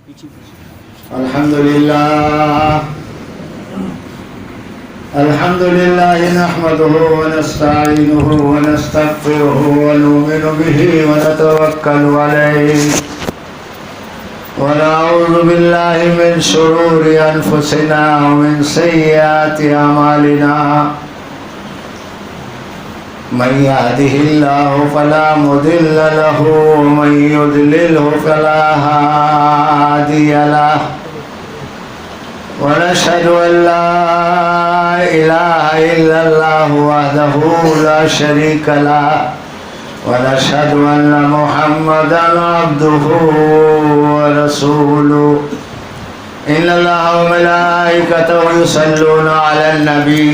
الحمد لله نحمده ونستعينه ونستغفره ونؤمن به ونتوكل عليه ونعوذ بالله من شرور أنفسنا ومن سيئات أعمالنا من يهده الله فلا مضل له ومن يضلله فلا هادي له ونشهد أن لا إله إلا الله وحده لا شريك له ونشهد أن محمدا عبده ورسوله إن الله وملائكته يصلون على النبي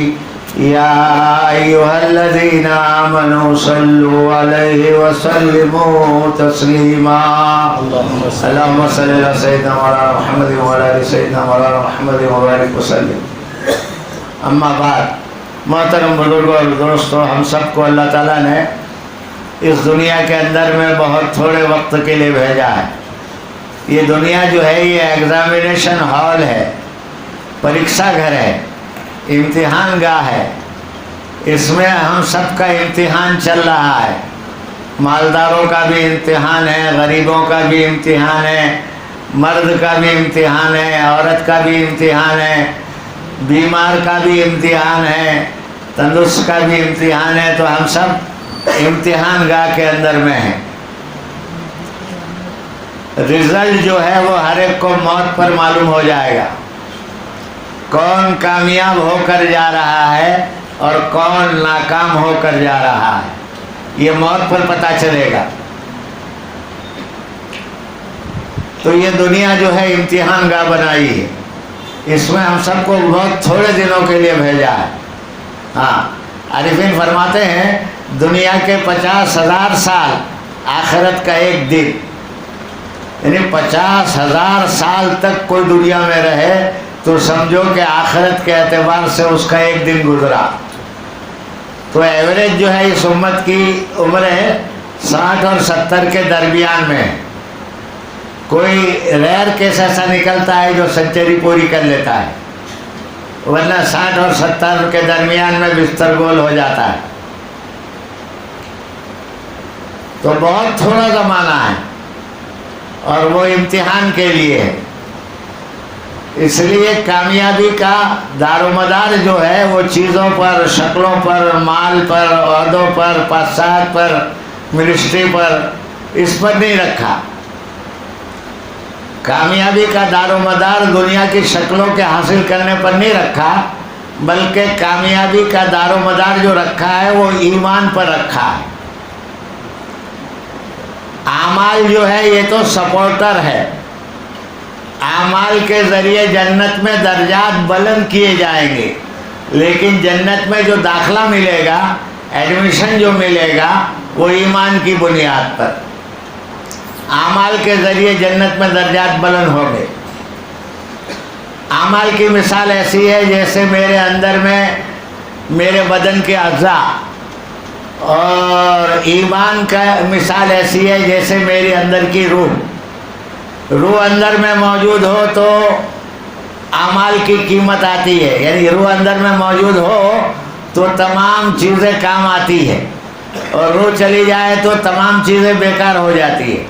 يا أيها الذين آمنوا صلوا عليه وسلموا تسليما اللهم صل على سيدنا مولانا محمد وعلى آل سيدنا مولانا محمد وبارك وسلم اما بعد محترم بزرگوں اور دوستوں، ہم سب کو اللہ تعالیٰ نے اس دنیا کے اندر میں بہت تھوڑے وقت کے لیے بھیجا ہے۔ یہ دنیا جو ہے یہ ایگزامینیشن ہال ہے، پریکشا گھر ہے، امتحان گاہ ہے۔ اس میں ہم سب کا امتحان چل رہا ہے۔ مالداروں کا بھی امتحان ہے، غریبوں کا بھی امتحان ہے، مرد کا بھی امتحان ہے، عورت کا بھی امتحان ہے، بیمار کا بھی امتحان ہے، تندرست کا بھی امتحان ہے۔ تو ہم سب امتحان گاہ کے اندر میں ہیں۔ رزلٹ جو ہے وہ ہر ایک کو موت پر معلوم ہو جائے گا، کون کامیاب ہو کر جا رہا ہے اور کون ناکام ہو کر جا رہا ہے، یہ موت پر پتہ چلے گا۔ تو یہ دنیا جو ہے امتحان گاہ بنائی ہے، اس میں ہم سب کو بہت تھوڑے دنوں کے لیے بھیجا ہے۔ ہاں، عارفین فرماتے ہیں دنیا کے 50,000 سال، آخرت کا ایک دن، یعنی 50,000 سال تک کوئی دنیا میں رہے تو سمجھو کہ آخرت کے اعتبار سے اس کا ایک دن گزرا۔ تو ایوریج جو ہے اس امت کی عمریں 60 اور 70 کے درمیان میں ہے۔ کوئی ریئر کیس ایسا نکلتا ہے جو سنچری پوری کر لیتا ہے، ورنہ 60 اور 70 کے درمیان میں بستر گول ہو جاتا ہے۔ تو بہت تھوڑا زمانہ ہے اور وہ امتحان کے لیے ہے۔ اس لیے کامیابی کا دار و مدار جو ہے وہ چیزوں پر، شکلوں پر، مال پر، عہدوں پر، پاسات پر، منسٹری پر، اس پر نہیں رکھا۔ کامیابی کا دار و مدار دنیا کی شکلوں کے حاصل کرنے پر نہیں رکھا، بلکہ کامیابی کا دار و مدار جو رکھا ہے وہ ایمان پر رکھا ہے۔ اعمال جو ہے یہ تو سپورٹر ہے، اعمال کے ذریعے جنت میں درجات بلند کیے جائیں گے، لیکن جنت میں جو داخلہ ملے گا، ایڈمیشن جو ملے گا، وہ ایمان کی بنیاد پر۔ اعمال کے ذریعے جنت میں درجات بلند ہوں گے۔ اعمال کی مثال ایسی ہے جیسے میرے اندر میں میرے بدن کے اعضاء، اور ایمان کا مثال ایسی ہے جیسے میرے اندر کی روح اندر میں موجود ہو تو اعمال کی قیمت آتی ہے، یعنی روح اندر میں موجود ہو تو تمام چیزیں کام آتی ہے، اور روح چلی جائے تو تمام چیزیں بیکار ہو جاتی ہے۔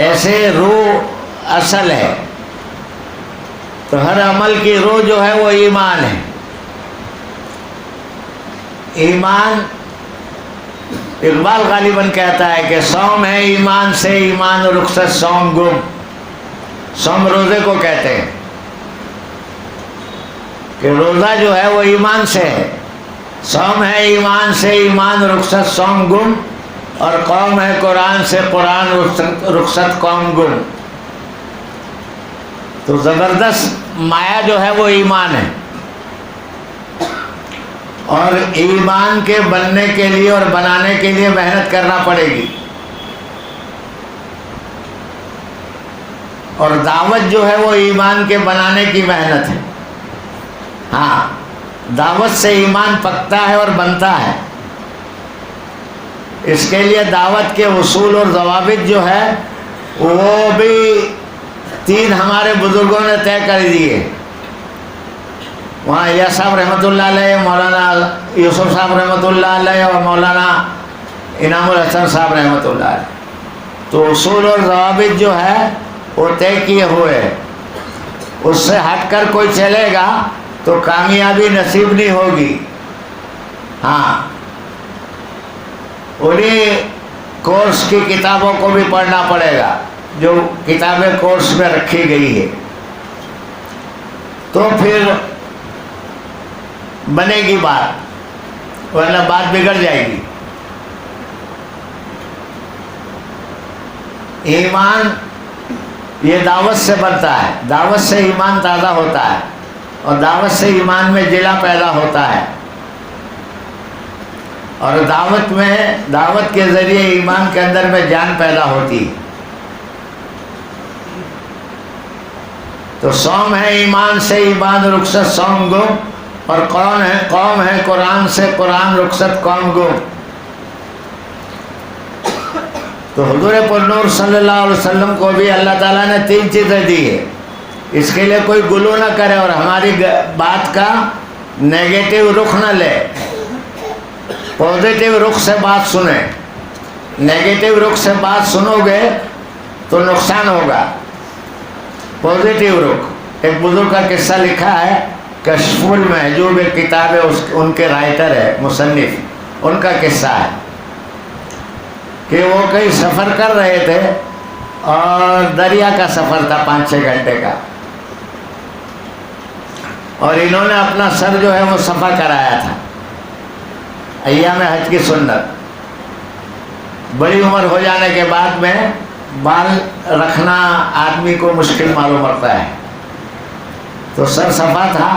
ایسے روح اصل ہے، تو ہر عمل کی روح جو ہے وہ ایمان ہے۔ ایمان، اقبال غالباً کہتا ہے کہ صوم ہے ایمان سے، ایمان رخصت صوم گم۔ صوم روزے کو کہتے ہیں کہ روزہ جو ہے وہ ایمان سے ہے، صوم ہے ایمان سے، ایمان رخصت صوم گم، اور قوم ہے قرآن سے، قرآن رخصت قوم گم۔ تو زبردست مایا جو ہے وہ ایمان ہے، اور ایمان کے بننے کے لیے اور بنانے کے لیے محنت کرنا پڑے گی۔ اور دعوت جو ہے وہ ایمان کے بنانے کی محنت ہے۔ ہاں، دعوت سے ایمان پکتا ہے اور بنتا ہے۔ اس کے لیے دعوت کے اصول اور ضوابط جو ہے وہ بھی تین ہمارے بزرگوں نے طے کر دیے. وہاں یا صاحب رحمۃ اللہ علیہ, مولانا یوسف صاحب رحمۃ اللہ علیہ اور مولانا انعام الحسن صاحب رحمۃ اللہ علیہ. تو اصول اور ضوابط جو ہے وہ طے کیے ہوئے, اس سے ہٹ کر کوئی چلے گا تو کامیابی نصیب نہیں ہوگی. ہاں, انہیں کورس کی کتابوں کو بھی پڑھنا پڑے گا جو کتابیں کورس میں رکھی گئی ہے, تو پھر بنے گی بات, ورنہ بات بگڑ جائے گی. ایمان یہ دعوت سے بنتا ہے, دعوت سے ایمان تازہ ہوتا ہے, اور دعوت سے ایمان میں جلا پیدا ہوتا ہے, اور دعوت کے ذریعے ایمان کے اندر میں جان پیدا ہوتی ہے. تو صوم ہے ایمان سے, ایمان رخصت صوم گم, اور قوم ہے قرآن سے, قرآن رخصت قوم گم. تو حضور پر نور صلی اللہ علیہ وسلم کو بھی اللہ تعالیٰ نے تین چیزیں دی ہے. اس کے لیے کوئی گلو نہ کرے اور ہماری بات کا نیگیٹو رخ نہ لے, پازیٹیو رخ سے بات سنیں. نیگیٹو رخ سے بات سنو گے تو نقصان ہوگا. پازیٹیو رخ, ایک بزرگ کا قصہ لکھا ہے, کشف المحجوب ایک کتاب ہے, ان کے رائٹر ہے مصنف, ان کا قصہ ہے کہ وہ کہیں سفر کر رہے تھے اور دریا کا سفر تھا 5-6 گھنٹے کا, اور انہوں نے اپنا سر جو ہے وہ صفا کرایا تھا. ایام حج کی سنت, بڑی عمر ہو جانے کے بعد میں بال رکھنا آدمی کو مشکل معلوم پڑتا ہے, تو سر صفا تھا.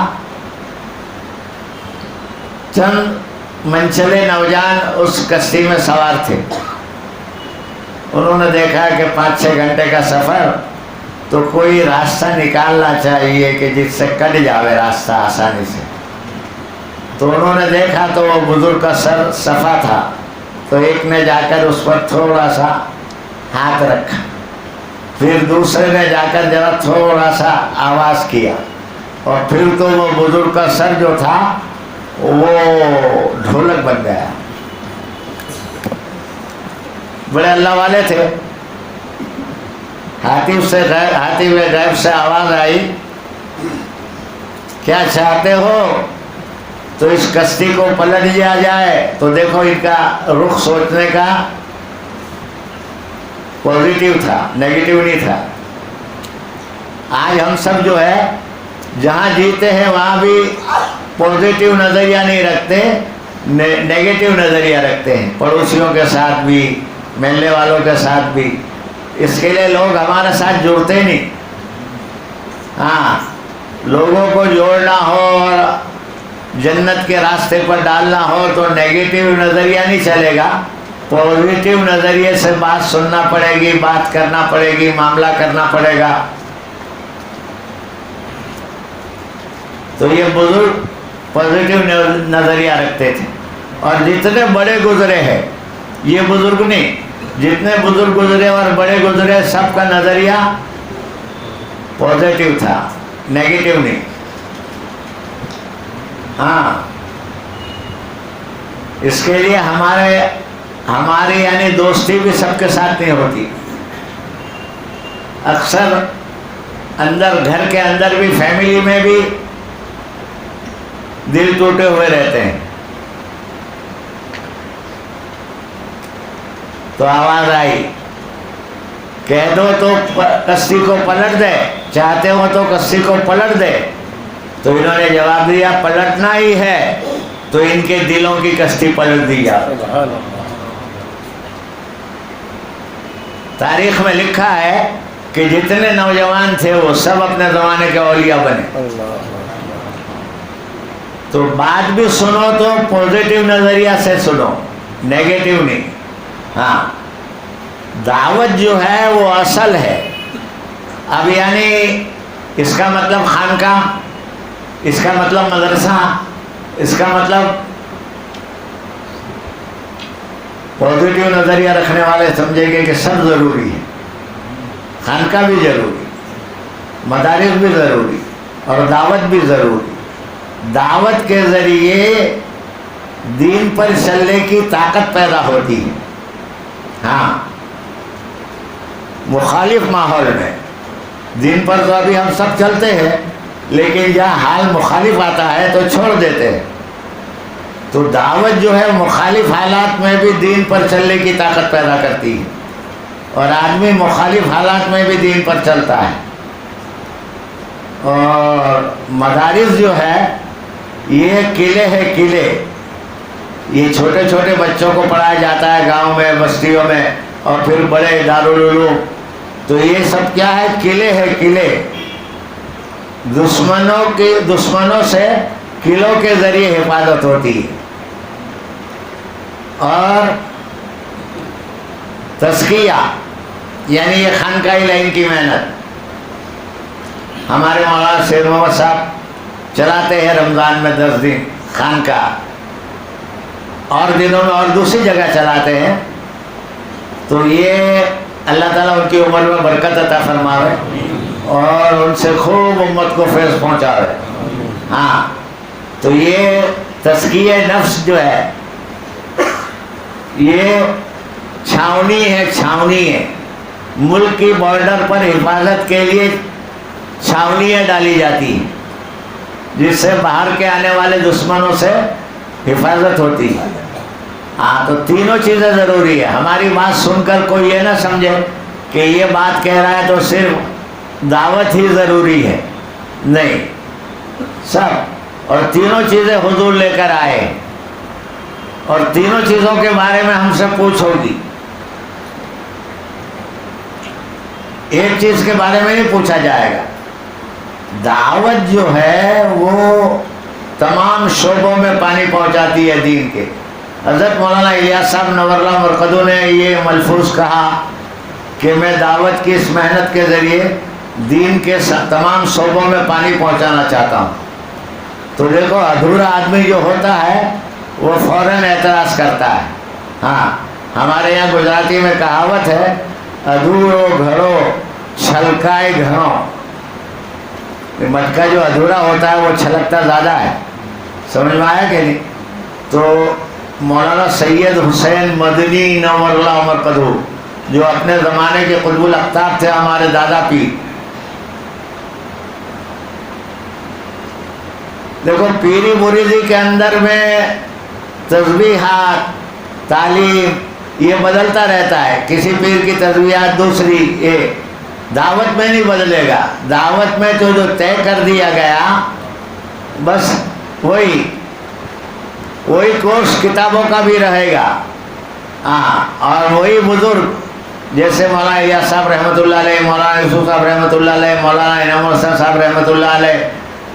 چند منچلے نوجوان اس کشتی میں سوار تھے. انہوں نے دیکھا کہ 5-6 گھنٹے کا سفر, تو کوئی راستہ نکالنا چاہیے کہ جس سے کٹ جاوے راستہ آسانی سے. تو انہوں نے دیکھا تو وہ بزرگ کا سر صفا تھا, تو ایک نے جا کر اس پر تھوڑا سا ہاتھ رکھا, پھر دوسرے نے جا کر ذرا تھوڑا سا آواز کیا, اور پھر تو وہ بزرگ کا سر جو تھا وہ ڈھولک بن گیا. بڑے اللہ والے تھے. ہاتھی میں غیب سے آواز آئی, کیا چاہتے ہو تو اس کشتی کو پلٹ دیا جائے. تو دیکھو ان کا رخ سوچنے کا پازیٹیو تھا, نیگیٹو نہیں تھا. آج ہم سب جو ہے جہاں جیتے ہیں وہاں بھی پازیٹیو نظریہ نہیں رکھتے, نیگیٹو نظریہ رکھتے ہیں, پڑوسیوں کے ساتھ بھی, ملنے والوں کے ساتھ بھی. اس کے لیے لوگ ہمارے ساتھ جڑتے نہیں. ہاں, لوگوں کو جوڑنا ہو اور جنت کے راستے پر ڈالنا ہو تو نیگیٹو نظریہ نہیں چلے گا, پازیٹیو نظریے سے بات سننا پڑے گی, بات کرنا پڑے گی, معاملہ کرنا پڑے گا. تو یہ بزرگ پازیٹیو نظریہ رکھتے تھے, اور جتنے بڑے گزرے ہیں, یہ بزرگ نہیں, جتنے بزرگ گزرے اور بڑے گزرے سب کا نظریہ پازیٹیو تھا, نیگیٹو نہیں. ہاں, اس کے لیے ہماری یعنی دوستی بھی سب کے ساتھ نہیں ہوتی. اکثر اندر گھر کے اندر بھی, فیملی میں بھی دل ٹوٹے ہوئے رہتے ہیں. تو آواز آئی, کہہ دو تو کشتی کو پلٹ دے, چاہتے ہو تو کشتی کو پلٹ دے. تو انہوں نے جواب دیا پلٹنا ہی ہے تو ان کے دلوں کی کشتی پلٹ دی جائے. تاریخ میں لکھا ہے کہ جتنے نوجوان تھے وہ سب اپنے زمانے کے اولیاء بنے. تو بات بھی سنو تو پازیٹیو نظریہ سے سنو, نیگیٹو نہیں. ہاں, دعوت جو ہے وہ اصل ہے. اب یعنی اس کا مطلب خانقاہ, اس کا مطلب مدرسہ, اس کا مطلب پازیٹیو نظریہ رکھنے والے سمجھیں گے کہ سب ضروری ہے, خانقاہ بھی ضروری, مدارس بھی ضروری اور دعوت بھی ضروری. دعوت کے ذریعے دین پر چلنے کی طاقت پیدا ہوتی ہے. ہاں مخالف ماحول میں دین پر تو ابھی ہم سب چلتے ہیں، لیکن جہاں حال مخالف آتا ہے تو چھوڑ دیتے ہیں. تو دعوت جو ہے مخالف حالات میں بھی دین پر چلنے کی طاقت پیدا کرتی ہے، اور آدمی مخالف حالات میں بھی دین پر چلتا ہے. اور مدارس جو ہے یہ قلعے ہے، قلعے. یہ چھوٹے چھوٹے بچوں کو پڑھایا جاتا ہے گاؤں میں، بستیوں میں، اور پھر بڑے دارالعلوم. تو یہ سب کیا ہے؟ قلعے ہے، قلعے. دشمنوں سے قلعوں کے ذریعے حفاظت ہوتی ہے. اور تزکیہ یعنی یہ خانقاہی لائن کی محنت. ہمارے مولانا سید محمد صاحب چلاتے ہیں رمضان میں 10 دن خانقاہ، اور دنوں میں اور دوسری جگہ چلاتے ہیں. تو یہ اللہ تعالیٰ ان کی عمر میں برکت عطا فرماوے اور ان سے خوب امت کو فیض پہنچاوے. ہاں تو یہ تزکیہ نفس جو ہے یہ چھاونی ہے، چھاونی ہے. ملک کی بارڈر پر حفاظت کے لیے چھاونیاں ڈالی جاتی ہیں جس سے باہر کے آنے والے دشمنوں سے حفاظت ہوتی ہے. ہاں تو تینوں چیزیں ضروری ہے. ہماری بات سن کر کوئی یہ نہ سمجھے کہ یہ بات کہہ رہا ہے تو صرف دعوت ہی ضروری ہے، نہیں، سب. اور تینوں چیزیں حضور لے کر آئے، اور تینوں چیزوں کے بارے میں ہم سے پوچھو گی. ایک چیز کے بارے میں نہیں پوچھا جائے گا. دعوت جو ہے وہ تمام شعبوں میں پانی پہنچاتی ہے دین کے. حضرت مولانا الیاس صاحب نور اللہ مرقدو نے یہ ملفوظ کہا کہ میں دعوت کی اس محنت کے ذریعے دین کے تمام شعبوں میں پانی پہنچانا چاہتا ہوں. تو دیکھو ادھورا آدمی جو ہوتا ہے وہ فوراً اعتراض کرتا ہے. ہاں ہمارے یہاں گجراتی میں کہاوت ہے، ادھورو گھرو چھلکائے گھروں. مٹکا جو ادھورا ہوتا ہے وہ چھلکتا زیادہ ہے. سمجھ میں آیا کہ نہیں؟ تو مولانا سید حسین مدنی نور اللہ مرقدو جو اپنے زمانے کے قطب الاقطاب تھے، ہمارے دادا پیر. دیکھو پیری مریدی کے اندر میں تسبیحات، تعلیم یہ بدلتا رہتا ہے. کسی پیر کی تسبیحات دوسری، یہ دعوت میں نہیں بدلے گا. دعوت میں تو جو طے کر دیا گیا بس وہی کورس کتابوں کا بھی رہے گا. ہاں اور وہی بزرگ جیسے مولانا الیاس صاحب رحمۃ اللہ علیہ، مولانا یوسف صاحب رحمۃ اللہ علیہ، مولانا انعام الحسن صاحب رحمۃ اللہ علیہ،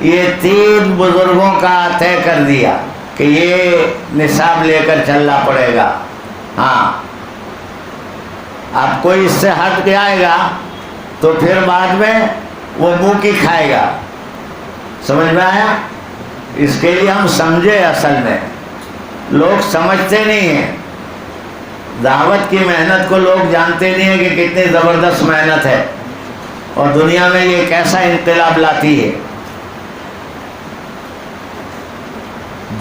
یہ 3 بزرگوں کا طے کر دیا کہ یہ نصاب لے کر چلنا پڑے گا. ہاں اب کوئی اس سے ہٹ کے آئے گا تو پھر بعد میں وہ منہ کی کھائے گا. سمجھ میں آیا؟ اس کے لیے ہم سمجھے. اصل میں لوگ سمجھتے نہیں ہیں دعوت کی محنت کو. لوگ جانتے نہیں ہیں کہ کتنی زبردست محنت ہے اور دنیا میں یہ کیسا انقلاب لاتی ہے.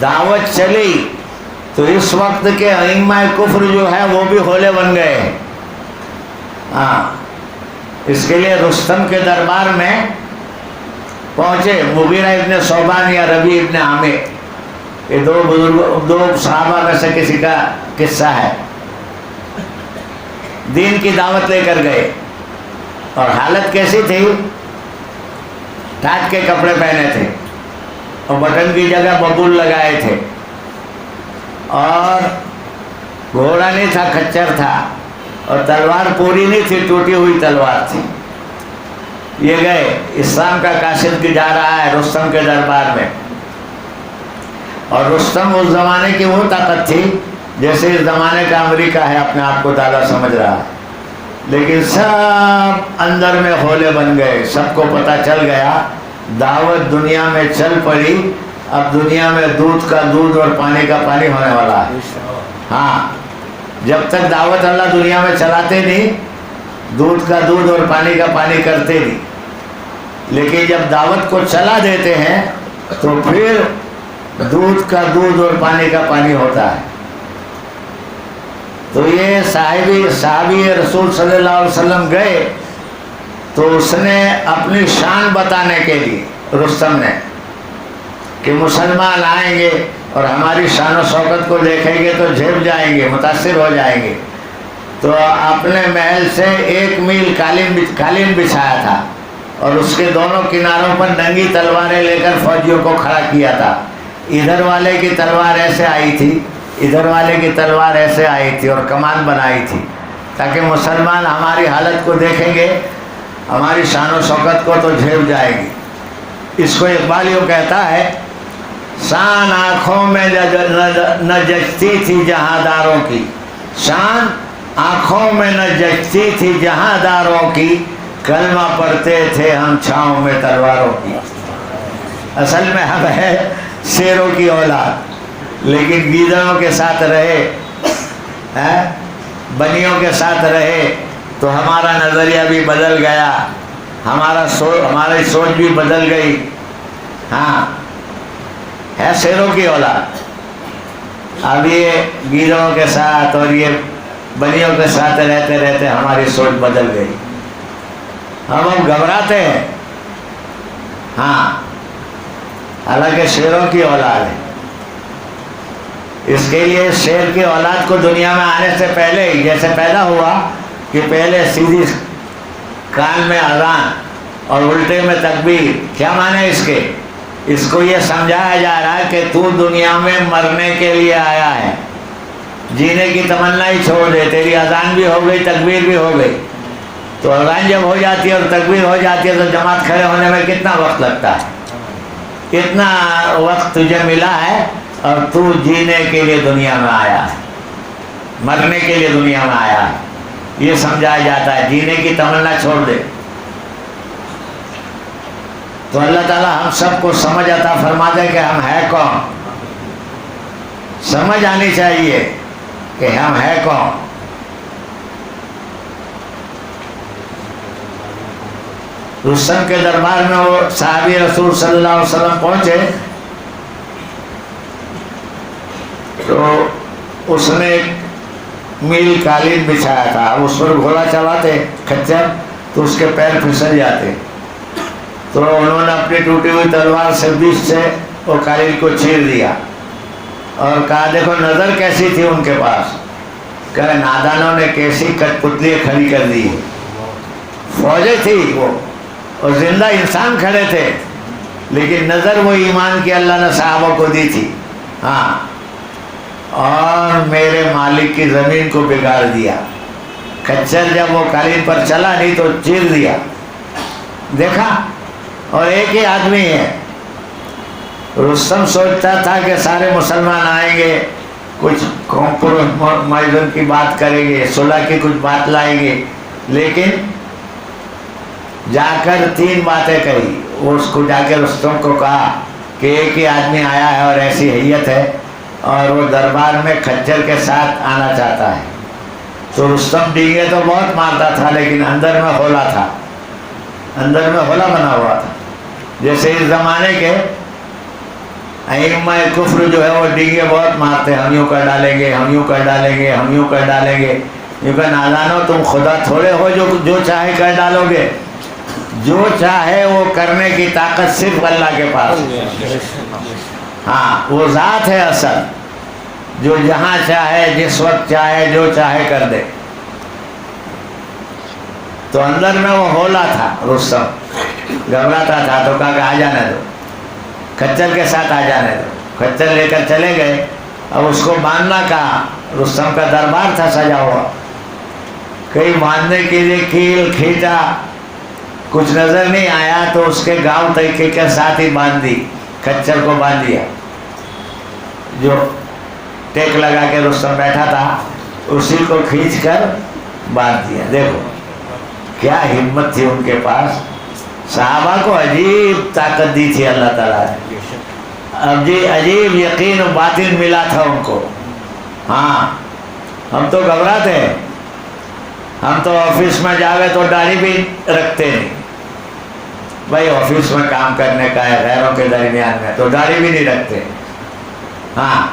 دعوت چلی تو اس وقت کے ائمہ کفر جو ہے وہ بھی ہولے بن گئے ہیں. ہاں اس کے لیے رستم کے دربار میں پہنچے مغیرہ ابن صوبان یا ربیع ابن عامر، یہ 2 صحابہ میں سے کسی کا قصہ ہے. دین کی دعوت لے کر گئے اور حالت کیسی تھی؟ ٹاٹ کے کپڑے پہنے تھے اور بٹن کی جگہ ببول لگائے تھے، اور گھوڑا نہیں تھا، کچر تھا، اور تلوار پوری نہیں تھی، ٹوٹی ہوئی تلوار تھی. یہ گئے، اسلام کا قاصد جا رہا ہے رستم کے دربار میں. اور رستم اس زمانے کی وہ طاقت تھی جیسے اس زمانے کا امریکہ ہے، اپنے آپ کو دادا سمجھ رہا ہے. لیکن سب اندر میں ہولے بن گئے. سب کو پتہ چل گیا دعوت دنیا میں چل پڑی. اب دنیا میں دودھ کا دودھ اور پانی کا پانی ہونے والا ہے. ہاں جب تک دعوت اللہ دنیا میں چلاتے نہیں، دودھ کا دودھ اور پانی کا پانی کرتے نہیں. لیکن جب دعوت کو چلا دیتے ہیں تو پھر دودھ کا دودھ اور پانی کا پانی ہوتا ہے۔ تو یہ صحابی رسول صلی اللہ علیہ وسلم گئے تو اس نے اپنی شان بتانے کے لیے، رستم نے، کہ مسلمان آئیں گے اور ہماری شان و شوکت کو دیکھیں گے تو جھپ جائیں گے، متاثر ہو جائیں گے، تو اپنے محل سے 1 میل قالین بچھایا تھا اور اس کے دونوں کناروں پر ننگی تلواریں لے کر فوجیوں کو کھڑا کیا تھا۔ ادھر والے کی تلوار ایسے آئی تھی، ادھر والے کی تلوار ایسے آئی تھی اور کمان بنائی تھی، تاکہ مسلمان ہماری حالت کو دیکھیں گے، ہماری شان و شوکت کو تو جھیل جائے گی۔ اس کو اقبال یوں کہتا ہے، شان آنکھوں میں نہ جچتی تھی جہاں داروں کی، شان آنکھوں میں نہ جچتی تھی جہاں داروں کی، کلمہ پڑھتے تھے ہم چھاؤں میں تلواروں کی۔ اصل میں ہم ہے شیروں کی اولاد، لیکن گیدڑوں کے ساتھ رہے، بنیوں کے ساتھ رہے تو ہمارا نظریہ بھی بدل گیا، ہماری سوچ بھی بدل گئی۔ ہاں، ہے شیروں کی اولاد، اب یہ گیدڑوں کے ساتھ اور یہ بنیوں کے ساتھ رہتے رہتے ہماری سوچ بدل گئی، ہم اب گھبراتے ہیں۔ ہاں، حالانکہ شیروں کی اولاد ہے۔ اس کے لیے شیر کی اولاد کو دنیا میں آنے سے پہلے ہی جیسے پیدا ہوا کہ پہلے سیدھی کان میں اذان اور الٹے میں تکبیر، کیا معنی اس کے؟ اس کو یہ سمجھایا جا رہا ہے کہ تو دنیا میں مرنے کے لیے آیا ہے، جینے کی تمنا ہی چھوڑ دے، تیری اذان بھی ہو گئی، تکبیر بھی ہو گئی، تو اذان جب ہو جاتی ہے اور تکبیر ہو جاتی ہے تو جماعت کھڑے ہونے میں کتنا وقت لگتا ہے؟ اتنا وقت تجھے ملا ہے اور تو جینے کے لیے دنیا میں آیا ہے، مرنے کے لیے دنیا میں آیا ہے، یہ سمجھایا جاتا ہے، جینے کی تمنا چھوڑ دے۔ تو اللہ تعالیٰ ہم سب کو سمجھ عطا فرما دے کہ ہم ہے کون، سمجھ آنی چاہیے کہ ہم ہے کون۔ رستم کے دربار میں وہ صحابی رسول صلی اللہ علیہ وسلم پہنچے تو اس نے 1 میل قالین بچھایا تھا، اس پر گھوڑا چلاتے کھچر تو اس کے پیر پھسل جاتے، تو انہوں نے اپنی ٹوٹی ہوئی تلوار سے بیچ سے وہ قالین کو چیر دیا اور کہا دیکھو نظر کیسی تھی ان کے پاس، کہ نادانوں نے کیسی کٹ پتلی کھڑی کر دی، فوجیں تھی وہ اور زندہ انسان کھڑے تھے، لیکن نظر وہ ایمان کی اللہ نے صحابہ کو دی تھی۔ ہاں، اور میرے مالک کی زمین کو بگاڑ دیا، کچر جب وہ قالین پر چلا نہیں تو چیر دیا، دیکھا، اور ایک ہی آدمی ہے۔ رستم سوچتا تھا کہ سارے مسلمان آئیں گے، کچھ کمپرومائز کی بات کریں گے، صلح کی کچھ بات لائیں گے، لیکن جا کر 3 باتیں کہی۔ وہ اس کو جا کے رستم کو کہا کہ ایک ہی آدمی آیا ہے اور ایسی حیت ہے اور وہ دربار میں کھچر کے ساتھ آنا چاہتا ہے۔ تو رستم ڈینگے تو بہت مارتا تھا لیکن اندر میں ہولا تھا، اندر میں ہولا بنا ہوا تھا، جیسے اس زمانے کے ائمہ کفر جو ہے وہ ڈینگے بہت مارتے ہیں، ہم یوں کر ڈالیں گے، ہم یوں کر ڈالیں گے، ہم یوں کر ڈالیں گے۔ یوں کہ نادانو تم خدا تھوڑے ہو جو چاہے کر ڈالو گے، جو چاہے وہ کرنے کی طاقت صرف اللہ کے پاس ہے۔ ہاں، وہ ذات ہے اصل، جو جہاں چاہے جس وقت چاہے جو چاہے کر دے۔ تو اندر میں وہ ہولا تھا، رستم گھبراتا تھا تو کہا کہ آ جانے دو، کھچر کے ساتھ آ جانے دو۔ کھچر لے کر چلے گئے، اب اس کو باندھنا کہا، رستم کا دربار تھا سجا ہوا، کہیں باندھنے کے لیے کیل کھینچا، کچھ نظر نہیں آیا تو اس کے گاؤں طریقے کے ساتھ ہی باندھ دی، کھچر کو باندھ دیا۔ جو ٹیک لگا کے رستم بیٹھا تھا اسی کو کھینچ کر باندھ دیا۔ دیکھو کیا ہمت تھی ان کے پاس، صحابہ کو عجیب طاقت دی تھی اللہ تعالیٰ نے، عجیب یقین و باطن ملا تھا ان کو۔ ہاں، ہم تو گھبراتے ہیں، ہم تو آفس میں جاوے تو داڑھی بھی رکھتے نہیں، بھائی آفس میں کام کرنے کا ہے غیروں کے درمیان میں، تو داڑھی بھی نہیں رکھتے. ہاں،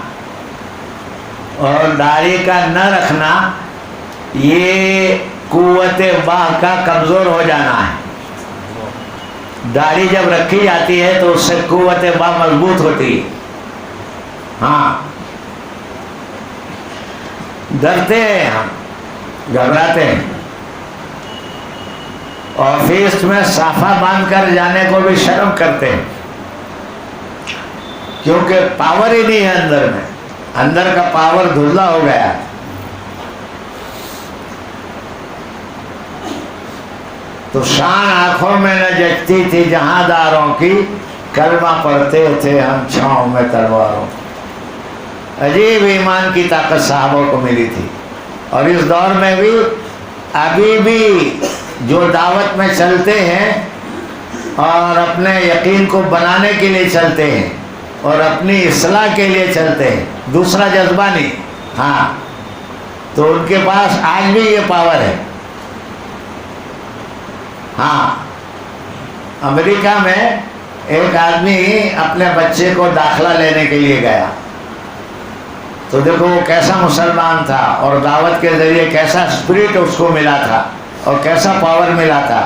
اور داڑھی کا نہ رکھنا یہ قوت باہ کا کمزور ہو جانا ہے. داڑھی جب رکھی جاتی ہے تو اس سے قوت باہ مضبوط ہوتی ہے. ہاں، ڈرتے ہیں ہم، گھبراتے ہیں. آفس میں صافہ باندھ کر جانے کو بھی شرم کرتے ہیں، کیونکہ پاور ہی نہیں ہے اندر میں، اندر کا پاور دھندلا ہو گیا. تو شان آنکھوں میں نہ جچتی تھی جہاں داروں کی، کلمہ پڑھتے تھے ہم چھاؤں میں تلواروں. عجیب ایمان کی طاقت صحابوں کو ملی تھی. اور اس دور میں بھی ابھی بھی جو دعوت میں چلتے ہیں اور اپنے یقین کو بنانے کے لیے چلتے ہیں اور اپنی اصلاح کے لیے چلتے ہیں، دوسرا جذبہ نہیں. ہاں، تو ان کے پاس آج بھی یہ پاور ہے. ہاں، امریکہ میں ایک آدمی اپنے بچے کو داخلہ لینے کے لیے گیا، تو دیکھو وہ کیسا مسلمان تھا اور دعوت کے ذریعے کیسا اسپرٹ اس کو ملا تھا اور کیسا پاور ملا تھا.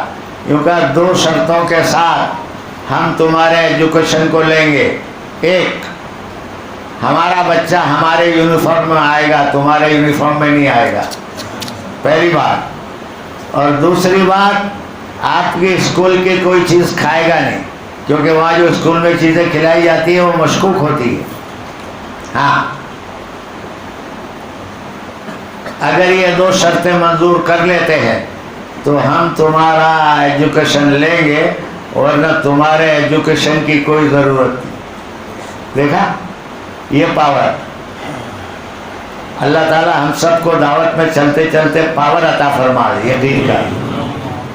یوں کہا 2 شرطوں کے ساتھ ہم تمہارے ایجوکیشن کو لیں گے. ایک، ہمارا بچہ ہمارے یونیفارم میں آئے گا، تمہارے یونیفارم میں نہیں آئے گا، پہلی بات. اور دوسری بات، آپ کی اسکول کی کوئی چیز کھائے گا نہیں، کیونکہ وہاں جو اسکول میں چیزیں کھلائی جاتی ہیں وہ مشکوک ہوتی ہے. ہاں، اگر یہ 2 شرطیں منظور کر لیتے ہیں تو ہم تمہارا ایجوکیشن لیں گے، ورنہ تمہارے ایجوکیشن کی کوئی ضرورت نہیں. دیکھا یہ پاور. اللہ تعالیٰ ہم سب کو دعوت میں چلتے چلتے پاور عطا فرما دے یقین کا.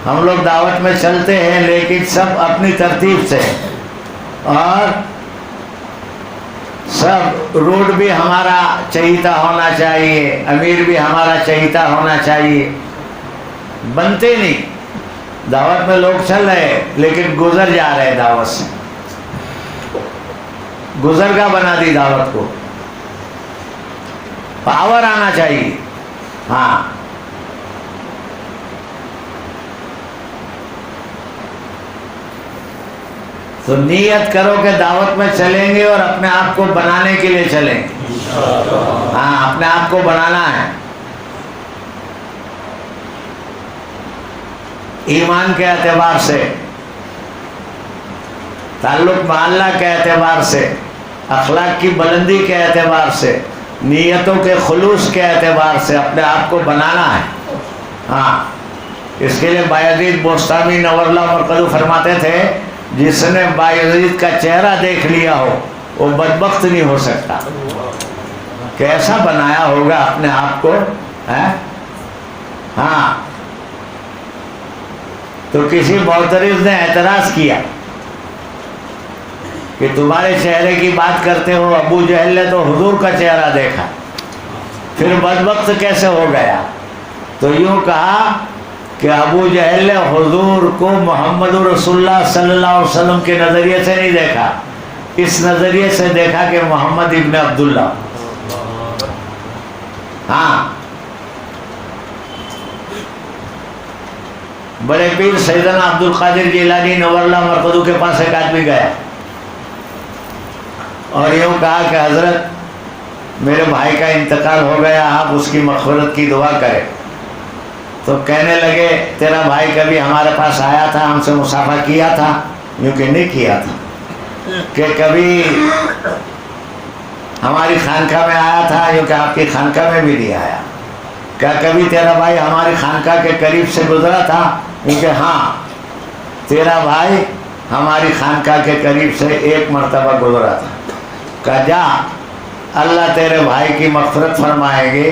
ہم لوگ دعوت میں چلتے ہیں لیکن سب اپنی ترتیب سے، اور سب روڈ بھی ہمارا چہیتا ہونا چاہیے، امیر بھی ہمارا چہیتا ہونا چاہیے. بنتے نہیں. دعوت میں لوگ چل رہے لیکن گزر جا رہے دعوت سے، گزر کا بنا دی دعوت کو. پاور آنا چاہیے. ہاں، تو نیت کرو کہ دعوت میں چلیں گے اور اپنے آپ کو بنانے کے لیے چلیں گے. ہاں، اپنے آپ کو بنانا ہے ایمان کے اعتبار سے، تعلق با اللہ کے اعتبار سے، اخلاق کی بلندی کے اعتبار سے، نیتوں کے خلوص کے اعتبار سے اپنے آپ کو بنانا ہے. ہاں، اس کے لیے بایزید بوستامی نور اللہ مرقدو فرماتے تھے جس نے بایزید کا چہرہ دیکھ لیا ہو وہ بدبخت نہیں ہو سکتا. کیسا بنایا ہوگا اپنے آپ کو. ہاں، تو کسی معترض نے اعتراض کیا کہ تمہارے چہرے کی بات کرتے ہو، ابو جہل نے تو حضور کا چہرہ دیکھا، پھر بدبخت کیسے ہو گیا؟ تو یوں کہا کہ ابو جہل نے حضور کو محمد رسول اللہ صلی اللہ علیہ وسلم کے نظریے سے نہیں دیکھا، اس نظریے سے دیکھا کہ محمد ابن عبداللہ. ہاں، بڑے پیر سیدنا عبد القادر جیلانی نور اللہ مرقدو کے پاس ایک آدمی گیا اور یوں کہا کہ حضرت میرے بھائی کا انتقال ہو گیا، آپ اس کی مغفرت کی دعا کریں. تو کہنے لگے تیرا بھائی کبھی ہمارے پاس آیا تھا، ہم سے مصافحہ کیا تھا؟ یوں کہ نہیں کیا تھا. کہ کبھی ہماری خانقاہ میں آیا تھا؟ یوں کہ آپ کی خانقاہ میں بھی نہیں آیا. کیا کبھی تیرا بھائی ہماری خانقاہ کے قریب سے گزرا تھا؟ یوں کہ ہاں، تیرا بھائی ہماری خانقاہ کے قریب سے ایک مرتبہ گزرا تھا. کہا جا، اللہ تیرے بھائی کی مغفرت فرمائیں گے،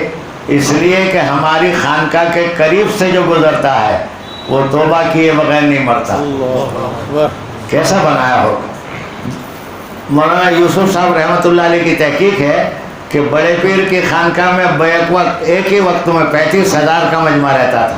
اس لیے کہ ہماری خانقاہ کے قریب سے جو گزرتا ہے وہ توبہ کیے بغیر نہیں مرتا. کیسا بنایا ہوگا. مولانا یوسف صاحب رحمۃ اللہ علیہ کی تحقیق ہے کہ بڑے پیر کی خانقاہ میں بیک وقت ایک ہی وقت میں 35,000 کا مجمع رہتا تھا.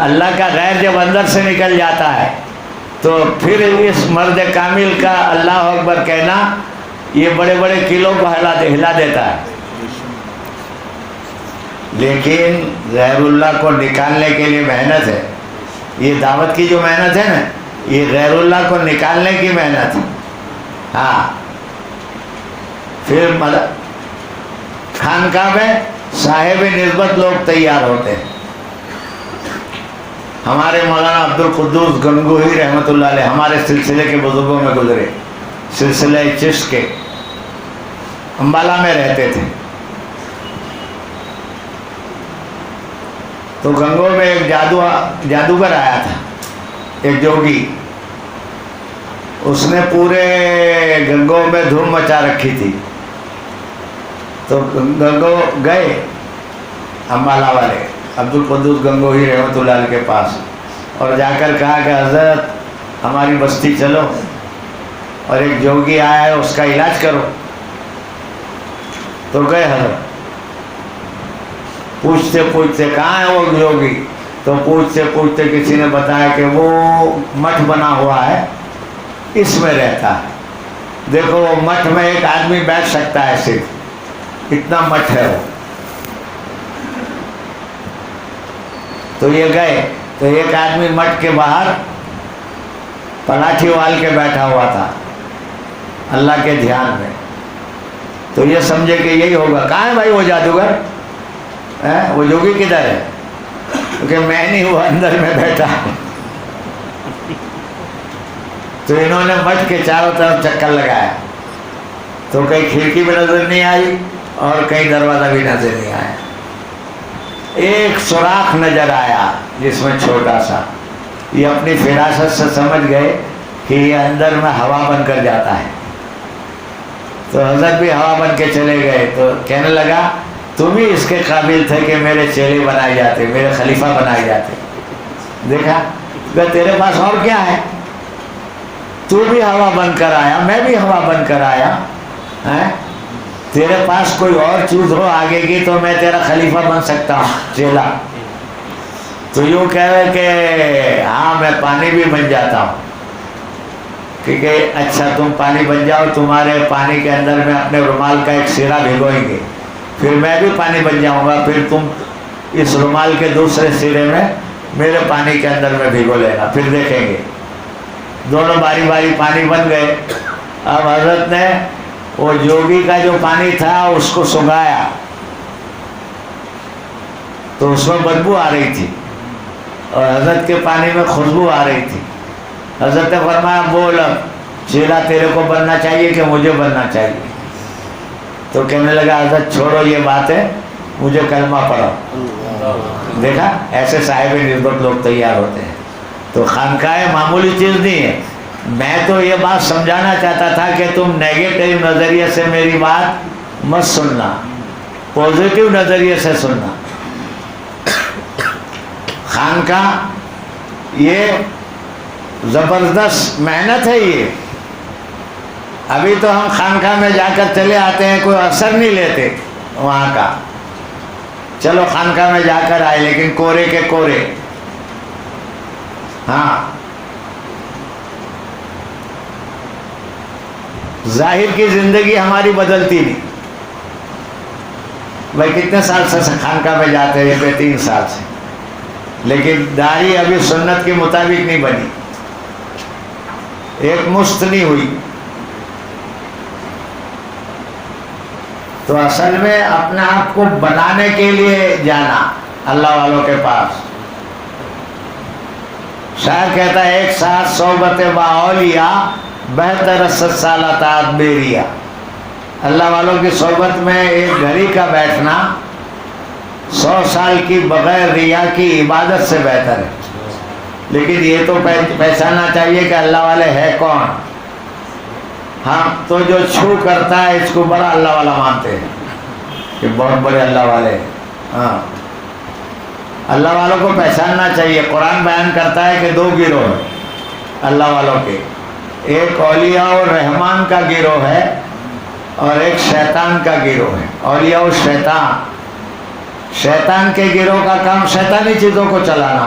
اللہ کا غیر جب اندر سے نکل جاتا ہے تو پھر اس مرد کامل کا اللہ اکبر کہنا یہ بڑے بڑے قلعوں کو ہلا دیتا ہے. لیکن غیر اللہ کو نکالنے کے لیے محنت ہے. یہ دعوت کی جو محنت ہے نا یہ غیر اللہ کو نکالنے کی محنت ہے. ہاں پھر خانقاہ میں صاحب نسبت لوگ تیار ہوتے ہیں. ہمارے مولانا عبد القدوس گنگوہی رحمۃ اللہ علیہ ہمارے سلسلے کے بزرگوں میں گزرے, سلسلہ چشت کے, امبالہ میں رہتے تھے. تو گنگو میں ایک جادوگر آیا تھا, ایک جوگی. اس نے پورے گنگو میں دھوم مچا رکھی تھی. تو گنگو گئے امبالہ والے عبد القدوس گنگوہی رحمۃ اللہ علیہ کے پاس اور جا کر کہا کہ حضرت ہماری بستی چلو اور ایک جوگی آیا ہے اس کا علاج کرو. تو گئے حضرت, پوچھتے پوچھتے کہاں ہے وہ جوگی, تو پوچھتے پوچھتے کسی نے بتایا کہ وہ مٹھ بنا ہوا ہے اس میں رہتا ہے. دیکھو وہ مٹھ میں ایک آدمی بیٹھ سکتا ہے, صرف اتنا مٹھ ہے وہ. تو یہ گئے تو ایک آدمی مٹھ کے باہر پلاٹھی وال کے بیٹھا ہوا تھا اللہ کے دھیان میں. تو یہ سمجھے کہ یہی ہوگا. کہاں ہے بھائی وہ جادوگر, وہ جوگی کدھر ہے؟ کیونکہ میں نہیں, وہ اندر میں بیٹھا. تو انہوں نے مٹھ کے چاروں طرف چکر لگایا تو کہیں کھڑکی بھی نظر نہیں آئی اور کہیں دروازہ بھی نظر نہیں آیا. ایک سوراخ نظر آیا جس میں چھوٹا سا. یہ اپنی فراست سے سمجھ گئے کہ یہ اندر میں ہوا بن کر جاتا ہے. تو حضرت بھی ہوا بن کے چلے گئے. تو کہنے لگا تم ہی اس کے قابل تھے کہ میرے چیلے بنائے جاتے, میرے خلیفہ بنائے جاتے. دیکھا کہ تیرے پاس اور کیا ہے, تو بھی ہوا بن کر آیا, میں بھی ہوا بن کر آیا. تیرے پاس کوئی اور چیز ہو آگے کی تو میں تیرا خلیفہ بن سکتا ہوں, چیلا. تو یوں کہہ رہے کہ ہاں میں پانی بھی بن جاتا ہوں. کیونکہ اچھا تم پانی بن جاؤ, تمہارے پانی کے اندر میں اپنے رومال کا ایک سرا بھگوئیں گے, پھر میں بھی پانی بن جاؤں گا, پھر تم اس رومال کے دوسرے سرے میں میرے پانی کے اندر میں بھگو لینا, پھر دیکھیں گے. دونوں باری باری پانی بن گئے. اب حضرت نے وہ جوگی کا جو پانی تھا اس کو سنگایا تو اس میں بدبو آ رہی تھی اور حضرت کے پانی میں خوشبو آ رہی تھی. حضرت نے فرمایا بول اب چیلا تیرے کو بننا چاہیے کہ مجھے بننا چاہیے؟ تو کہنے لگا حضرت چھوڑو یہ باتیں, مجھے کلمہ پڑھو. دیکھا ایسے صاحب نسبت لوگ تیار ہوتے ہیں. تو خانقاہ معمولی چیز نہیں ہے. میں تو یہ بات سمجھانا چاہتا تھا کہ تم نیگیٹو نظریے سے میری بات مت سننا, پازیٹیو نظریے سے سننا. خانقاہ یہ زبردست محنت ہے. یہ ابھی تو ہم خانقاہ میں جا کر چلے آتے ہیں, کوئی اثر نہیں لیتے وہاں کا. چلو خانقاہ میں جا کر آئے لیکن کورے کے کورے. ہاں ظاہر کی زندگی ہماری بدلتی نہیں. بھائی کتنے سال سے خانقاہ میں جاتے ہیں؟ 3 سال سے. لیکن داڑھی ابھی سنت کے مطابق نہیں بنی, ایک مشت نہیں ہوئی. تو اصل میں اپنے آپ کو بنانے کے لیے جانا اللہ والوں کے پاس. شاعر کہتا ہے ایک ساتھ صحبت باولیاء بہتر 7 سالہ تعبیریہ. اللہ والوں کی صحبت میں ایک گھڑی کا بیٹھنا 100 سال کی بغیر ریا کی عبادت سے بہتر ہے. لیکن یہ تو پہچاننا چاہیے کہ اللہ والے ہے کون. ہاں تو جو چھو کرتا ہے اس کو بڑا اللہ والا مانتے ہیں کہ بہت بڑے اللہ والے ہیں. ہاں اللہ والوں کو پہچاننا چاہیے. قرآن بیان کرتا ہے کہ 2 گروہ ہیں اللہ والوں کے, ایک اولیاء الرحمن کا گروہ ہے اور ایک شیطان کا گروہ ہے. اولیاء الشیطان, شیطان کے گروہ کا کام شیطانی چیزوں کو چلانا,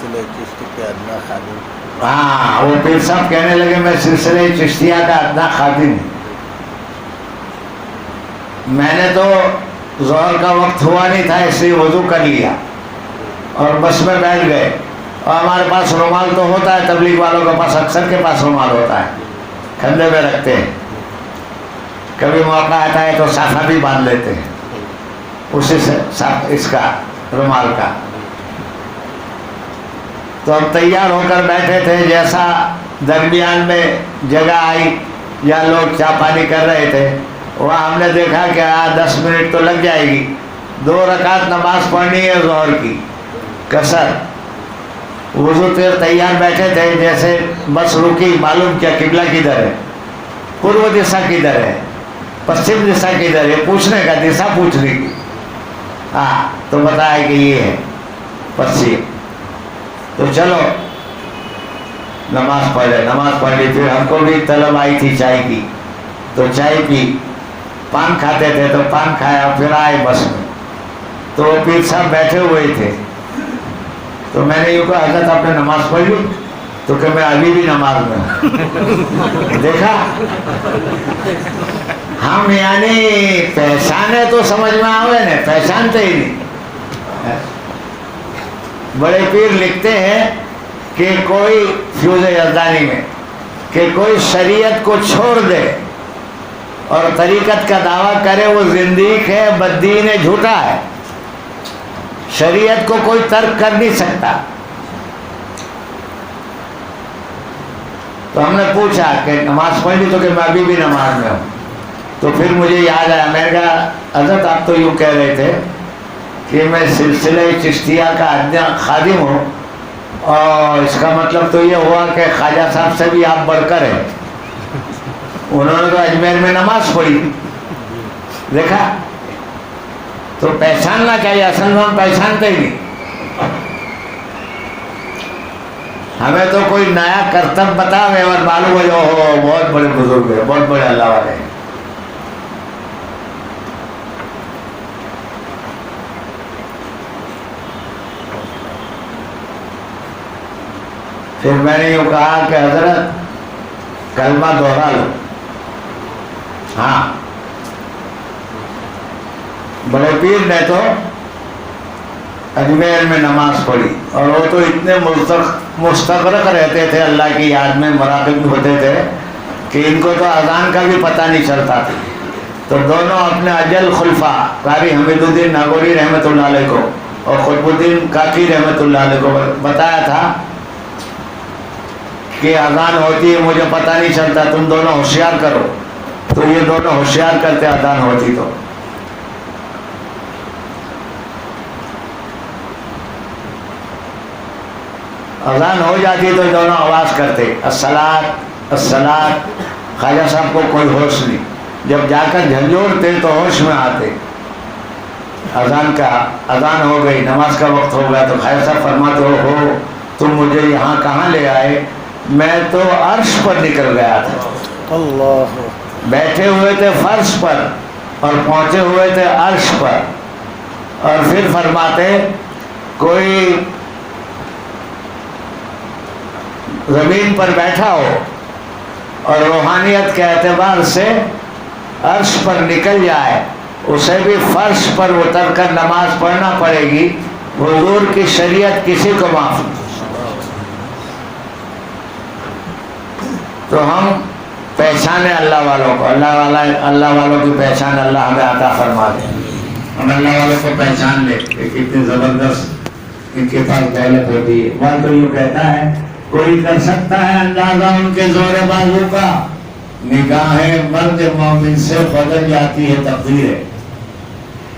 سلسلہ چشتی کے ادنا خادم. ہاں وہ پیر صاحب کہنے لگے میں سلسلہ چشتیہ کا ادنا خادم ہوں. میں نے تو ظہر کا وقت ہوا نہیں تھا اس لیے وضو کر لیا اور بس میں بیٹھ گئے. اور ہمارے پاس رومال تو ہوتا ہے, تبلیغ والوں کے پاس اکثر کے پاس رومال ہوتا ہے, کندھے میں رکھتے ہیں. کبھی موقع آتا ہے تو ساتھا بھی باندھ لیتے ہیں اسی سے اس کا رومال کا. تو ہم تیار ہو کر بیٹھے تھے, جیسا درمیان میں جگہ آئی یا لوگ چائے پانی کر رہے تھے, وہاں ہم نے دیکھا کہ 10 منٹ تو لگ جائے گی, 2 رکعت نماز پڑھنی ہے ظہر کی قصر. وضو تیار بیٹھے تھے, جیسے بس رکی, معلوم کیا قبلہ کدھر ہے, پورو دشا کدھر ہے, پشچم دشا کدھر ہے, پوچھنے کا, دشا پوچھنے کی. ہاں تو بتایا کہ یہ ہے پشچم. تو چلو نماز پڑھ لے. نماز پڑھ لی. پھر ہم کو بھی طلب آئی تھی چائے کی, تو چائے پی. پان کھاتے تھے تو پان کھایا, پھر آئے بس میں. تو وہ پیر صاحب بیٹھے ہوئے تھے, تو میں نے یوں کہا حضرت آپ نے نماز پڑھ لی؟ تو کہ میں ابھی بھی نماز میں ہوں. دیکھا ہم یعنی پہچانے تو سمجھ میں آوے نا, پہچانتے ہی نہیں. بڑے پیر لکھتے ہیں کہ کوئی فیوز یزدانی میں کہ کوئی شریعت کو چھوڑ دے اور طریقت کا دعویٰ کرے وہ زندیق ہے, بددین ہے, جھوٹا ہے. شریعت کو کوئی ترک کر نہیں سکتا. تو ہم نے پوچھا کہ نماز پڑھ لی؟ تو کہ میں ابھی بھی نماز میں ہوں. تو پھر مجھے یاد آیا, میں نے کہا حضرت آپ تو یوں کہہ رہے تھے کہ میں سلسلہ چشتیہ کا ادنا خادم ہوں, اور اس کا مطلب تو یہ ہوا کہ خواجہ صاحب سے بھی آپ بڑھ کر ہیں. انہوں نے تو اجمیر میں نماز پڑھی. دیکھا, تو پہچاننا چاہیے. اصل میں ہم پہچانتے ہی نہیں. ہمیں تو کوئی نیا کرتب بتاوے اور معلوم ہو جو ہو بہت بڑے بزرگ ہیں, بہت بڑے اللہ والے ہیں. پھر میں نے یوں کہا کہ حضرت کلمہ دوہرا لو. ہاں بڑے پیر نے تو اجمیر میں نماز پڑھی, اور وہ تو اتنے مستغرق رہتے تھے اللہ کی یاد میں, مراقب ہوتے تھے کہ ان کو تو اذان کا بھی پتہ نہیں چلتا تھا. تو دونوں اپنے اجل خلفا قاری حمید الدین ناگوری رحمۃ اللہ علیہ کو اور قطب الدین کاکی رحمۃ اللہ علیہ کو بتایا تھا کہ اذان ہوتی ہے, مجھے پتہ نہیں چلتا, تم دونوں ہوشیار کرو. تو یہ دونوں ہوشیار کرتے اذان ہوتی. تو اذان ہو جاتی تو دونوں آواز کرتے الصلاۃ الصلاۃ. خواجہ صاحب کو کوئی ہوش نہیں, جب جا کر جھنجھوڑتے تو ہوش میں آتے. اذان ہو گئی, نماز کا وقت ہو گیا. تو خواجہ صاحب فرماتے ہو تم مجھے یہاں کہاں لے آئے؟ میں تو عرش پر نکل گیا تھا. اللہ, بیٹھے ہوئے تھے فرش پر اور پہنچے ہوئے تھے عرش پر. اور پھر فرماتے کوئی زمین پر بیٹھا ہو اور روحانیت کے اعتبار سے عرش پر نکل جائے, اسے بھی فرش پر اتر کر نماز پڑھنا پڑے گی. حضور کی شریعت کسی کو معاف نہیں. تو ہم پہچانے اللہ والوں کو, اللہ والوں کی پہچان اللہ ہمیں عطا فرما دے. ہم اللہ والوں کو پہچان لے کہ کتنی زبردست ان کے پاس دولت ہوتی ہے. وہ تو یوں کہتا ہے کوئی کر سکتا ہے اندازہ ان کے زور بازو کا, نگاہیں مرد مومن سے بدل جاتی ہے تقدیریں.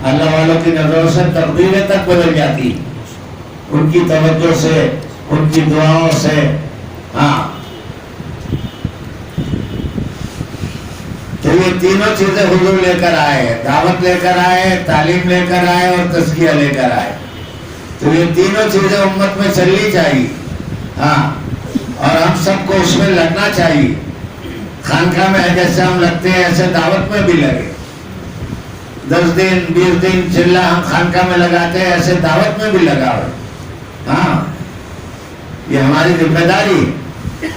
اللہ والوں کی نظروں سے تقدیریں تک بدل جاتی ہیں, ان کی توجہ سے, ان کی دعاؤں سے. ہاں تو یہ تینوں چیزیں حضور لے کر آئے, دعوت لے کر آئے, تعلیم لے کر آئے اور تزکیہ لے کر آئے. تو یہ تینوں چیزیں امت میں چلنی چاہیے. ہاں, اور ہم سب کو اس میں لگنا چاہیے. خانقاہ میں جیسے ہم لگتے ہیں ایسے دعوت میں بھی لگے. 10 دن 20 دن چلہ ہم خانقاہ میں لگاتے ہیں, ایسے دعوت میں بھی لگا ہو. ہاں یہ ہماری ذمہ داری ہے.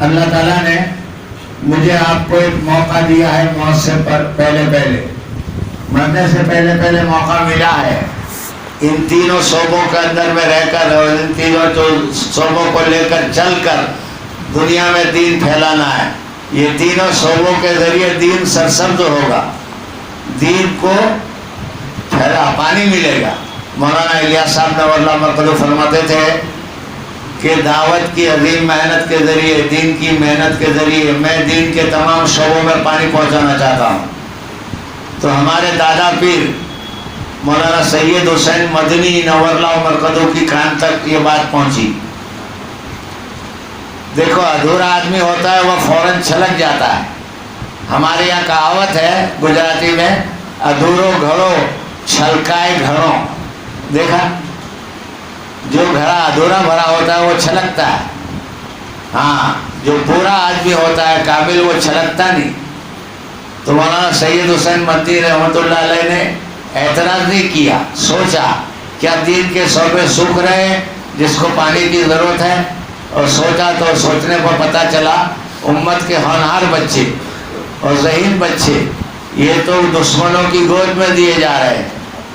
اللہ تعالیٰ نے مجھے آپ کو ایک موقع دیا ہے موت سے پہلے مرنے سے پہلے موقع ملا ہے. ان تینوں شعبوں کے اندر میں رہ کر اور ان تینوں شعبوں کو لے کر چل کر دنیا میں دین پھیلانا ہے. یہ تینوں شعبوں کے ذریعے دین سرسبز ہوگا, دین کو پانی ملے گا. مولانا الیاس صاحب نور اللہ مرکزو فرماتے تھے کہ دعوت کی عظیم محنت کے ذریعے, دین کی محنت کے ذریعے میں دین کے تمام شعبوں میں پانی پہنچانا چاہتا ہوں. تو ہمارے دادا پیر مولانا سید حسین مدنی نور اللہ مرکزو کی کان تک یہ بات پہنچی. دیکھو ادھورا آدمی ہوتا ہے وہ فوراً چھلک جاتا ہے. ہمارے یہاں کہاوت ہے گجراتی میں, ادھورو گھڑو چھلکائے گھڑوں. دیکھا, جو گھڑا ادھورا بھرا ہوتا ہے وہ چھلکتا ہے, ہاں جو پورا آدمی ہوتا ہے کامل وہ چھلکتا نہیں. تو مولانا سید حسین مدنی رحمۃ اللہ علیہ نے اعتراض نہیں کیا, سوچا کیا دین کے شعبے سوکھ رہے ہیں جس کو پانی کی ضرورت ہے, اور سوچا تو سوچنے پر پتہ چلا امت کے ہونہار بچے اور ذہین بچے یہ تو دشمنوں کی گود میں دیے جا رہے ہیں.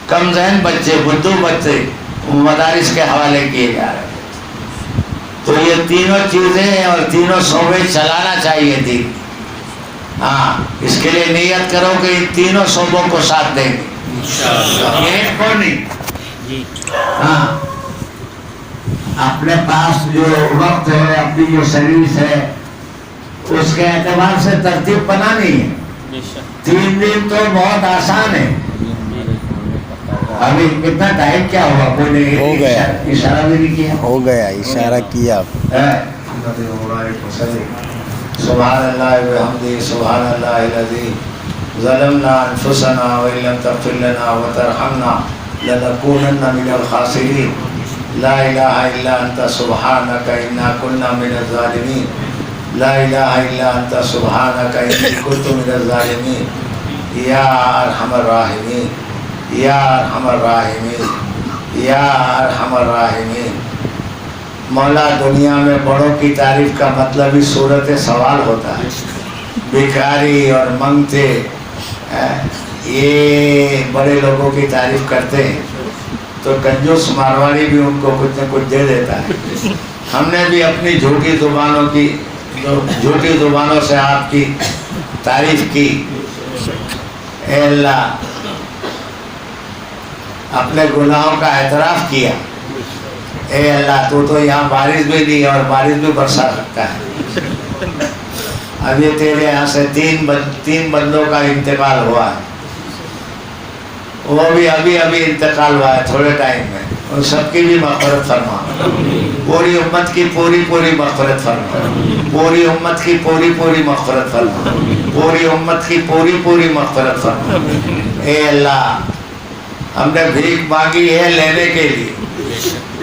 کم ذہن بچے, بدھو بچے مدارس کے حوالے کیے جا رہے ہیں. تو یہ تینوں چیزیں اور تینوں شعبے چلانا چاہیے دین. ہاں اس کے لیے نیت کرو کہ ان تینوں شعبوں کو ساتھ دیں گے, ایک کو نہیں. ہاں اپنے پاس جو وقت ہے, اپنی جو سروس ہے, اس کے اعتبار سے ترتیب بنانی ہے. 3 دن تو بہت آسان ہے. ابھی کتنا ٹائم کیا ہوا, کوئی نے ہو گیا, اشارہ بھی نہیں کیا, ہو گیا, اشارہ کیا. سبحان اللہ وبحمدہ سبحان اللہ العظیم ظلمنا انفسنا وان لم تغفر لنا وترحمنا لنكونن من الخاسرین. لا الہ الا انت سبحانک انا كنا من الظالمین. لا الہ الا انت سبحانک انی کنت من الظالمین. یا ارحم الراحمین, یا ارحم الراحمین, یا ارحم الراحمین. مولا دنیا میں بڑوں کی تعریف کا مطلب ہی صورت سوال ہوتا ہے. بھکاری اور منگتے یہ بڑے لوگوں کی تعریف کرتے ہیں تو کنجوس مارواڑی بھی ان کو کچھ نہ کچھ دے دیتا ہے. ہم نے بھی اپنی جھوٹی زبانوں سے آپ کی تعریف کی. اے اللہ اپنے گناہوں کا اعتراف کیا. اے اللہ تو یہاں بارش بھی دی اور بارش بھی برسا سکتا ہے. اب یہ تیرے یہاں سے تین بندوں کا انتقال ہوا ہے, وہ بھی ابھی انتقال ہوا ہے تھوڑے ٹائم میں. اور سب کی بھی مغفرت فرما, پوری امت کی پوری مغفرت فرما, پوری امت کی پوری مغفرت فرما, پوری امت کی پوری مغفرت فرما. اے اللہ ہم نے بھیک مانگی ہے لینے کے لیے,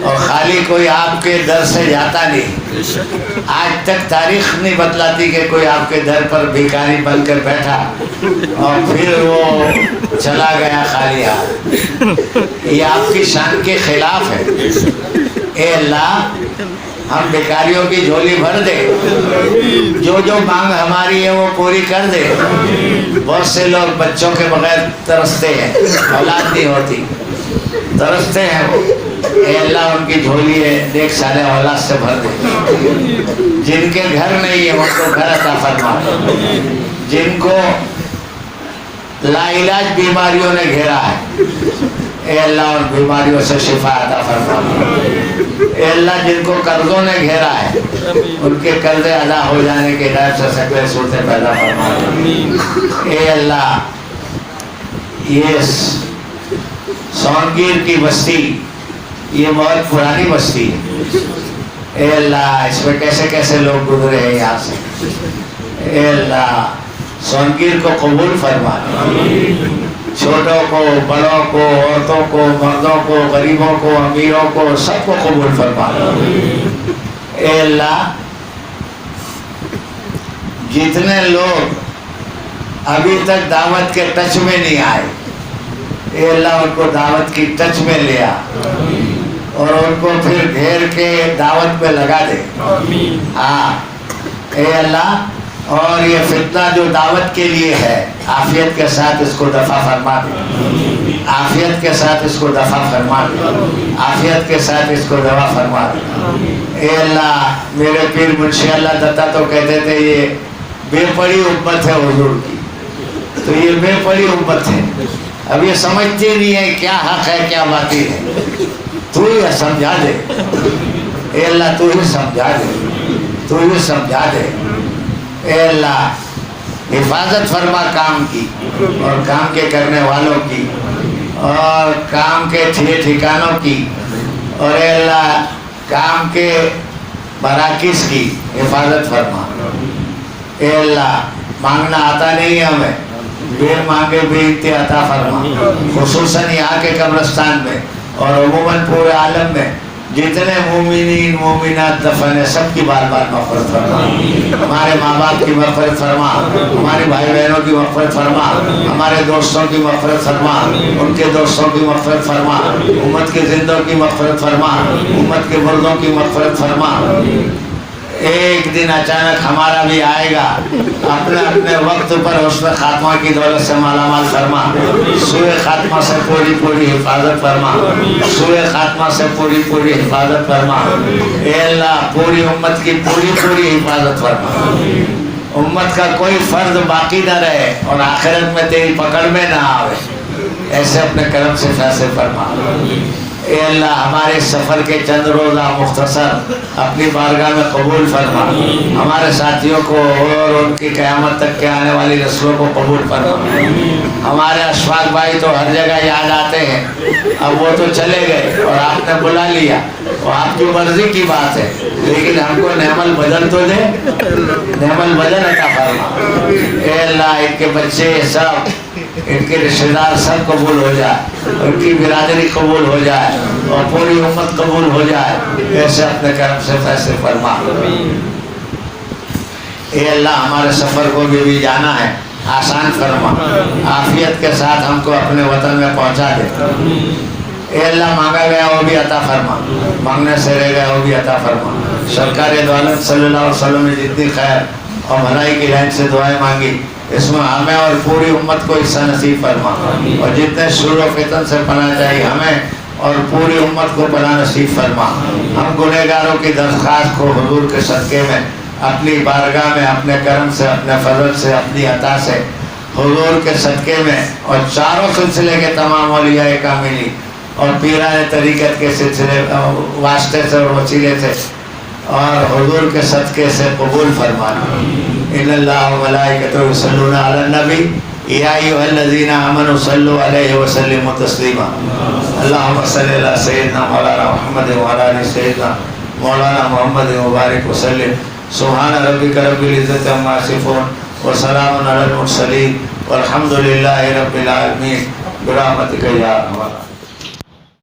اور خالی کوئی آپ کے در سے جاتا نہیں. آج تک تاریخ نہیں بتلاتی کہ کوئی آپ کے در پر بھیکاری بن کر بیٹھا اور پھر وہ چلا گیا خالی ہاتھ. یہ آپ کی شان کے خلاف ہے. اے اللہ ہم بھیکاریوں کی جھولی بھر دے, جو مانگ ہماری ہے وہ پوری کر دے. بہت سے لوگ بچوں کے بغیر ترستے ہیں, اولاد نہیں ہوتی, ترستے ہیں وہ. اے اللہ ان کی جھولی ہے دیکھ سارے اولاد سے بھر دے. جن کے گھر نہیں ہے ان کو گھر عطا فرما. جن کو لا علاج بیماریوں نے گھیرا ہے اے اللہ ان بیماریوں سے شفا عطا فرما. اے اللہ جن کو قرضوں نے گھیرا ہے ان کے قرضے ادا ہو جانے کے ڈر سے سکلے صورتیں پیدا فرما. اے اللہ یہ سونگیر کی بستی یہ بہت پرانی بستی ہے. اے اللہ اس میں کیسے لوگ گزرے ہیں یہاں سے. اے اللہ سونگیر کو قبول فرما, چھوٹوں کو, بڑوں کو, عورتوں کو, مردوں کو, غریبوں کو, امیروں کو, سب کو قبول فرما. اے اللہ جتنے لوگ ابھی تک دعوت کے ٹچ میں نہیں آئے اے اللہ ان کو دعوت کی ٹچ میں لیا. اور ان کو پھر گھیر کے دعوت پہ لگا دے. ہاں اے اللہ، اور یہ فتنہ جو دعوت کے لیے ہے عافیت کے ساتھ اس کو دفع فرما دے، عافیت کے ساتھ اس کو دفع فرما دے، عافیت کے ساتھ اس کو دفع فرما دے. اے اللہ، میرے پیر منشی اللہ دتا تو کہتے تھے یہ بے پڑی امت ہے حضور کی، تو یہ بے پڑی امت ہے، اب یہ سمجھتے نہیں ہے کیا حق ہے کیا باطل ہے. تو ہی سمجھا دے اے اللہ، تو ہی سمجھا دے، تو ہی سمجھا دے. اے اللہ حفاظت فرما کام کی اور کام کے کرنے والوں کی اور کام کے ٹھکانوں کی، اور اے اللہ کام کے مراکز کی حفاظت فرما. اے اللہ مانگنا آتا نہیں ہے ہمیں، بے مانگے بے اتے عطا فرما. خصوصاً یہاں کے قبرستان میں اور عموماً پورے عالم میں جتنے مومنین مومنات دفن ہیں سب کی بار بار مغفرت فرما. ہمارے ماں باپ کی مغفرت فرما، ہمارے بھائی بہنوں کی مغفرت فرما، ہمارے دوستوں کی مغفرت فرما، ان کے دوستوں کی مغفرت فرما، امت کے زندوں کی مغفرت فرما، امت کے مردوں کی مغفرت فرما. ایک دن اچانک ہمارا بھی آئے گا، اپنے اپنے وقت پر حسن خاتمہ کی دولت سے مالا مال فرما. سوء خاتمہ سے پوری پوری حفاظت فرما، سوء خاتمہ سے پوری پوری حفاظت فرما. اے اللہ پوری امت کی پوری پوری حفاظت فرما، امت کا کوئی فرد باقی نہ رہے اور آخرت میں تیری پکڑ میں نہ آوے، ایسے اپنے کرم سے فیصلے فرما. اے اللہ ہمارے سفر کے چند روزہ مختصر اپنی بارگاہ میں قبول فرما. ہمارے ساتھیوں کو اور ان کی قیامت تک کے آنے والی نسلوں کو قبول فرما. ہمارے اشفاق بھائی تو ہر جگہ یاد آتے ہیں، اب وہ تو چلے گئے اور آپ نے بلا لیا، وہ آپ کی مرضی کی بات ہے، لیکن ہم کو نعم البدن تو دے، نعم البدن عطا فرما. اے اللہ ان کے بچے سب، ان کے رشتہ دار سب قبول ہو جائے، ان کی برادری قبول ہو جائے اور پوری امت قبول ہو جائے، ایسے اپنے کرم سے فیصلے فرما. اے اللہ ہمارے سفر کو بھی جانا ہے، آسان فرما، عافیت کے ساتھ ہم کو اپنے وطن میں پہنچا دے. اے اللہ مانگا گیا وہ بھی عطا فرما، مانگنے سے رہ گیا وہ بھی عطا فرما. سرکار دو عالم صلی اللہ علیہ وسلم نے جتنی خیر اور بھلائی کی لائن سے دعائیں مانگی، اس میں ہمیں اور پوری امت کو حصہ نصیب فرما، اور جتنے شرور و فتن سے پناہ چاہیے ہمیں اور پوری امت کو پناہ نصیب فرما. ہم گنہگاروں کی درخواست کو حضور کے صدقے میں اپنی بارگاہ میں اپنے کرم سے، اپنے فضل سے، اپنی عطا سے، حضور کے صدقے میں اور چاروں سلسلے کے تمام اولیاء کاملی اور پیران طریقت کے سلسلے واسطے سے اور وسیلے سے اور حضور کے صدقے سے قبول فرمانا. ان اللہ و ملائکتہ یصلون علی النبی یا ایھا الذین آمنوا صلوا علیہ وسلموا تسلیما. اللہم صلی علی سیدنا مولانا محمد وعلی آل سیدنا مولانا محمد وبارک وسلم. سبحان ربک رب العزۃ عما یصفون وسلام علی المرسلین والحمد للہ رب العالمین برحمتک یا ارحم الراحمین.